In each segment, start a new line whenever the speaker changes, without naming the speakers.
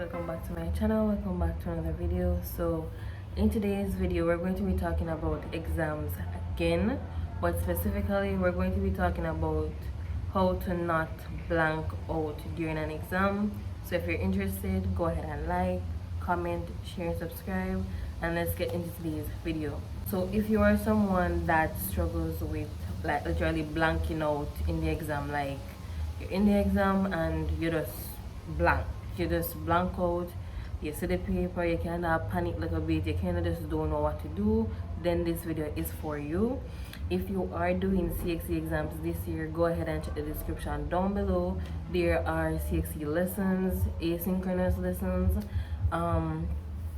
welcome back to my channel, welcome back to another video. So in today's video we're going to be talking about exams again, but specifically we're going to be talking about how to not blank out during an exam. So if you're interested, go ahead and like, comment, share, and subscribe, and let's get into today's video. So if you are someone that struggles with like literally blanking out in the exam, like you're in the exam and you just blank out, you see the paper, you kind of panic a little bit, you kind of just don't know what to do, then this video is for you. If you are doing CXC exams this year, go ahead and check the description down below. There are CXC lessons, asynchronous lessons.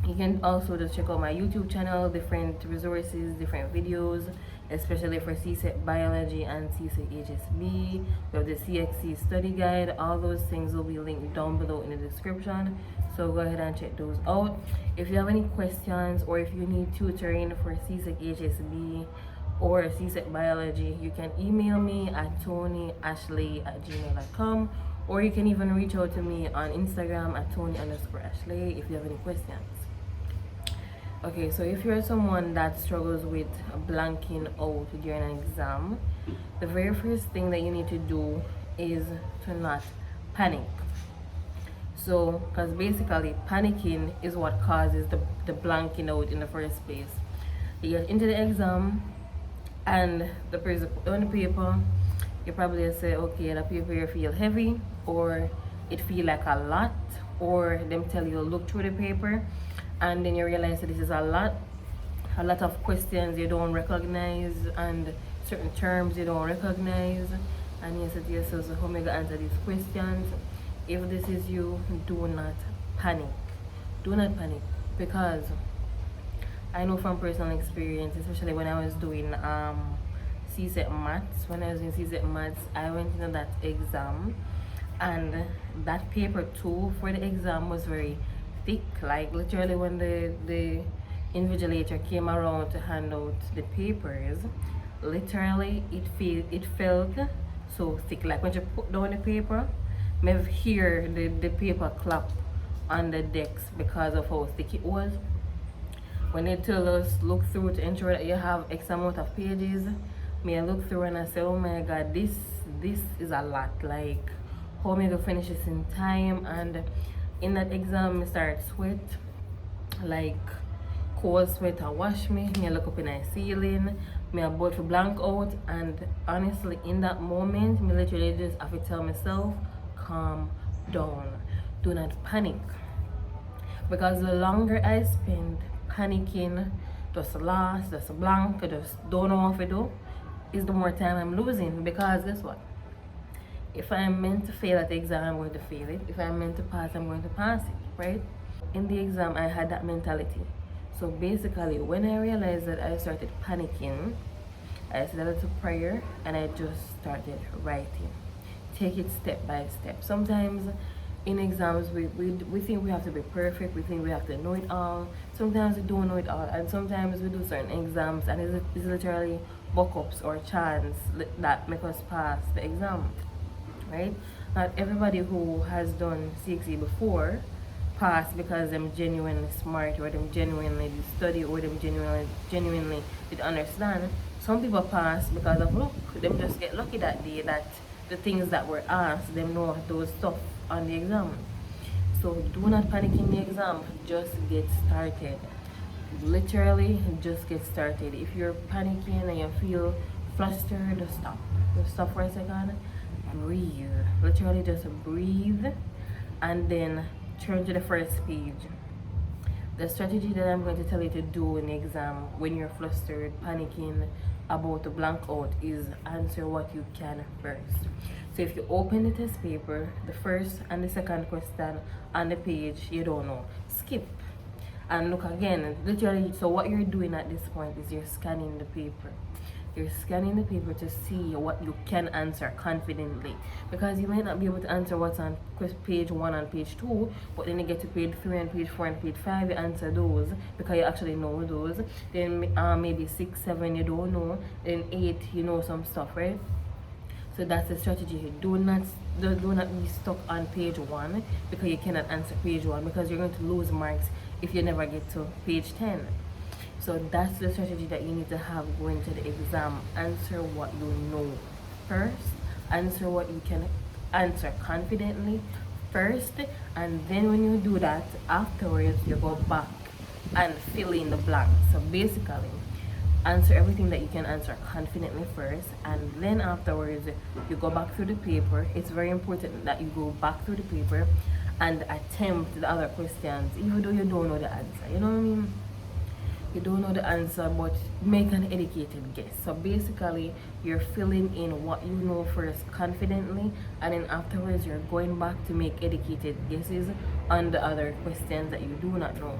You can also just check out my YouTube channel, different resources, different videos, especially for CSET Biology and CSET HSB. We have the CXC study guide. All those things will be linked down below in the description. So go ahead and check those out. If you have any questions or if you need tutoring for CSET HSB or CSET Biology, you can email me at tonyashley@gmail.com, or you can even reach out to me on Instagram at tony_ashley if you have any questions. Okay, so if you're someone that struggles with blanking out during an exam, the very first thing that you need to do is to not panic. So, because basically panicking is what causes the blanking out in the first place. You get into the exam and the person put on the paper, you probably say, okay, the paper you feel heavy, or it feel like a lot, or them tell you look through the paper, and then you realize that this is a lot of questions you don't recognize and certain terms you don't recognize, and you say to yourself, so how am I gonna answer these questions? If this is you, do not panic. Do not panic, because I know from personal experience, especially when I was doing CSET maths, I went into that exam, and that paper too for the exam was very thick. Like literally when the invigilator came around to hand out the papers, literally it felt so thick. Like when you put down the paper, maybe hear the paper clap on the decks because of how thick it was. When they tell us look through to ensure that you have X amount of pages, me I look through and I say, oh my god, this is a lot. Like how am I gonna finish this in time? And in that exam, I start sweat, like cold sweat and wash me. I look up in the ceiling, me about to blank out, and honestly, in that moment, me literally just have to tell myself, calm down, do not panic, because the longer I spend panicking, just lost, just blank, just don't know what to do, is the more time I'm losing. Because guess what? If I'm meant to fail at the exam, I'm going to fail it. If I'm meant to pass, I'm going to pass it, right? In the exam, I had that mentality. So basically, when I realized that I started panicking, I said a little prayer and I just started writing. Take it step by step. Sometimes in exams, we think we have to be perfect. We think we have to know it all. Sometimes we don't know it all. And sometimes we do certain exams and it's literally buck-ups or chance that make us pass the exam. Right? Not everybody who has done CXC before pass because them genuinely smart, or them genuinely did study, or them genuinely did understand. Some people pass because of luck. Them just get lucky that day that the things that were asked, them know those stuff on the exam. So do not panic in the exam. Just get started. Literally, just get started. If you're panicking and you feel flustered, just stop. Just stop for a second. Breathe. Literally just breathe and then turn to the first page. The strategy that I'm going to tell you to do in the exam when you're flustered, panicking about the blank out, is answer what you can first. So if you open the test paper, the first and the second question on the page you don't know, skip and look again. Literally, so what you're doing at this point is you're scanning the paper. You're scanning the paper to see what you can answer confidently, because you might not be able to answer what's on page 1 and page 2, but then you get to page 3 and page 4 and page 5, you answer those because you actually know those. Then maybe 6, 7 you don't know, then 8 you know some stuff, right? So that's the strategy. Do not be stuck on page 1 because you cannot answer page 1, because you're going to lose marks if you never get to page 10. So that's the strategy that you need to have going to the exam. Answer what you know first. Answer what you can answer confidently first, and then when you do that, afterwards you go back and fill in the blanks. So basically, answer everything that you can answer confidently first, and then afterwards you go back through the paper. It's very important that you go back through the paper and attempt the other questions even though you don't know the answer. You know what I mean? You don't know the answer, but make an educated guess. So basically, you're filling in what you know first confidently, and then afterwards you're going back to make educated guesses on the other questions that you do not know.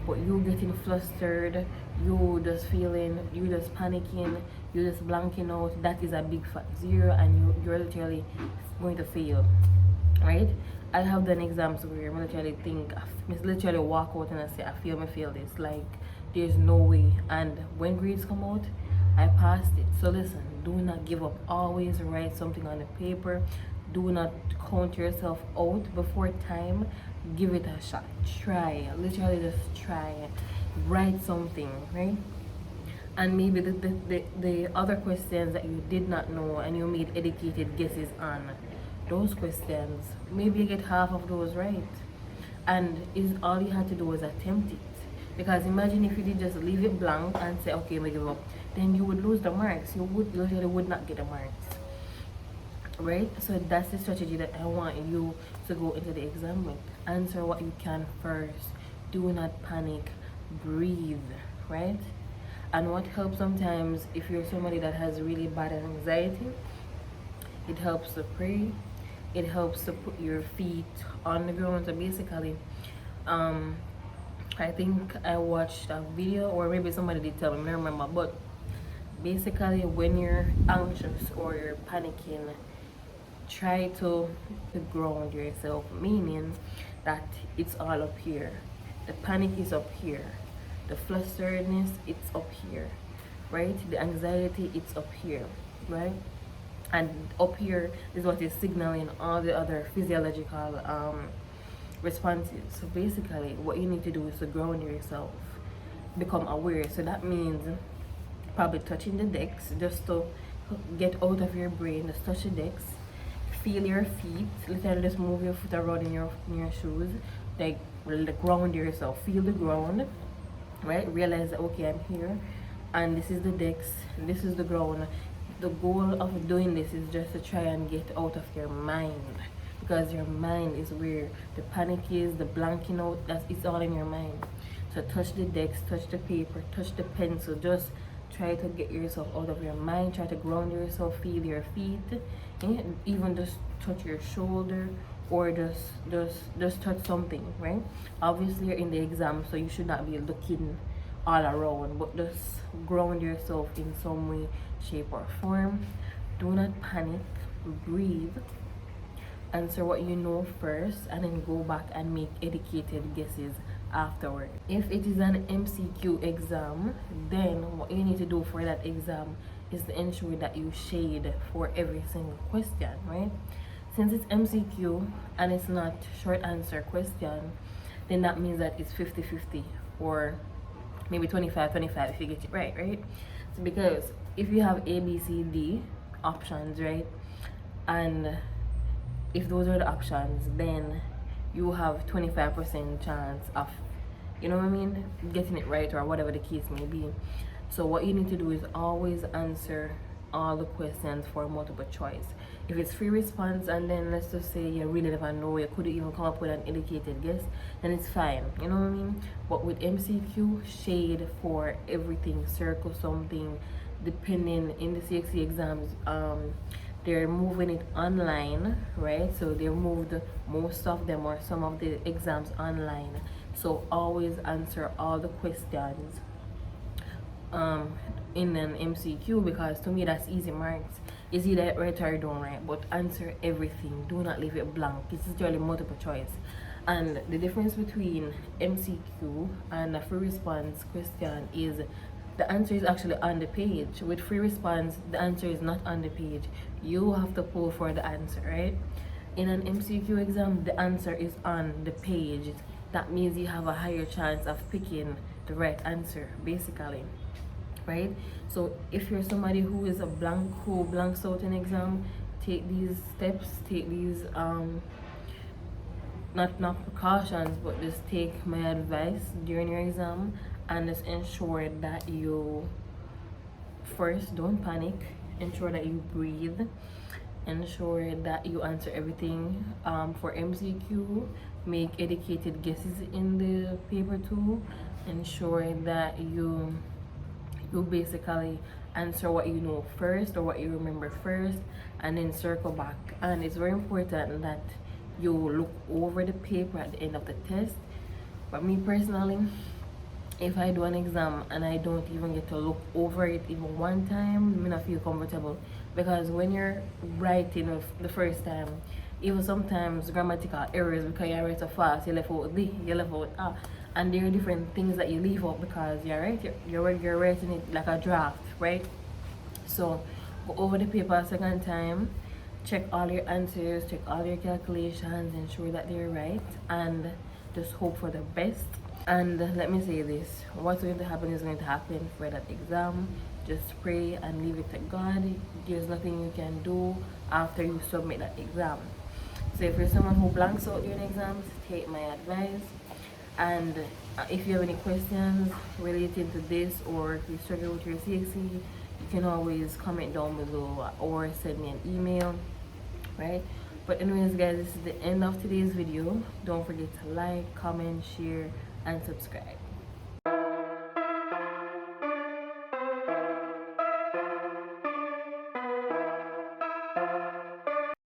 But you getting flustered, you just feeling, you just panicking, you just blanking out, that is a big fat 0, and you're literally going to fail, right? I have done exams where I literally walk out and I say, I fail this. Like, there's no way. And when grades come out, I passed it. So listen, do not give up. Always write something on the paper. Do not count yourself out before time. Give it a shot. Try. Literally just try. Write something, right? And maybe the other questions that you did not know and you made educated guesses on, those questions, maybe you get half of those right. And all you had to do was attempt it. Because imagine if you did just leave it blank and say, okay, we give up, then you would lose the marks. You literally would not get the marks, right? So that's the strategy that I want you to go into the exam with. Answer what you can first. Do not panic. Breathe, right? And what helps sometimes, if you're somebody that has really bad anxiety, it helps to pray. It helps to put your feet on the ground. So basically, I think I watched a video, or maybe somebody did tell me, I don't remember, but basically when you're anxious or you're panicking, try to ground yourself, meaning that it's all up here. The panic is up here. The flusteredness, it's up here, right? The anxiety, it's up here, right? And up here is what is signaling all the other physiological responses. So basically, what you need to do is to ground yourself, become aware. So that means probably touching the decks, just to get out of your brain. Just touch the decks, feel your feet, literally just move your foot around in your shoes, like ground yourself, feel the ground, right? Realize that, okay, I'm here and this is the decks, this is the ground. The goal of doing this is just to try and get out of your mind, because your mind is where the panic is, the blanking out, it's all in your mind. So touch the decks, touch the paper, touch the pencil, just try to get yourself out of your mind, try to ground yourself, feel your feet, and even just touch your shoulder, or just touch something, right? Obviously you're in the exam, so you should not be looking all around, but just ground yourself in some way, shape or form. Do not panic. Breathe. Answer what you know first, and then go back and make educated guesses afterward. If it is an MCQ exam, then what you need to do for that exam is to ensure that you shade for every single question, right? Since it's MCQ and it's not short answer question, then that means that it's 50-50, or maybe 25-25 if you get it right? So because if you have A, B, C, D options, right, and if those are the options, then you have 25% chance of, you know what I mean, getting it right, or whatever the case may be. So what you need to do is always answer all the questions for multiple choice. If it's free response, and then let's just say you really never know, you couldn't even come up with an educated guess, then it's fine, you know what I mean? But with MCQ, shade for everything, circle something, depending. In the CXC exams, they're moving it online, right? So they moved most of them, or some of the exams, online. So always answer all the questions in an MCQ, because to me that's easy marks. It's either right or don't right, but answer everything. Do not leave it blank. It's usually multiple choice. And the difference between MCQ and a free response question is the answer is actually on the page. With free response, the answer is not on the page. You have to pull for the answer, right? In an MCQ exam, the answer is on the page. That means you have a higher chance of picking the right answer, basically, right? So if you're somebody who is a blank, who blanks out an exam, take these steps, take these not precautions, but just take my advice during your exam, and just ensure that you first don't panic, ensure that you breathe, ensure that you answer everything. For MCQ, make educated guesses in the paper too. Ensure that you basically answer what you know first or what you remember first, and then circle back. And it's very important that you look over the paper at the end of the test. But me personally, if I do an exam and I don't even get to look over it even one time, I'm not feel comfortable, because when you're writing the first time, even sometimes grammatical errors, because you write so fast, you left out the, you left out ah, and there are different things that you leave out because you're writing it like a draft, right? So go over the paper a second time, check all your answers, check all your calculations, ensure that they're right, and just hope for the best. And let me say this, what's going to happen is going to happen for that exam. Just pray and leave it to God. There's nothing you can do after you submit that exam. So if you're someone who blanks out during exams, take my advice. And if you have any questions related to this, or if you struggle with your CXC, you can always comment down below or send me an email, right? But anyways guys, this is the end of today's video. Don't forget to like, comment, share, and subscribe.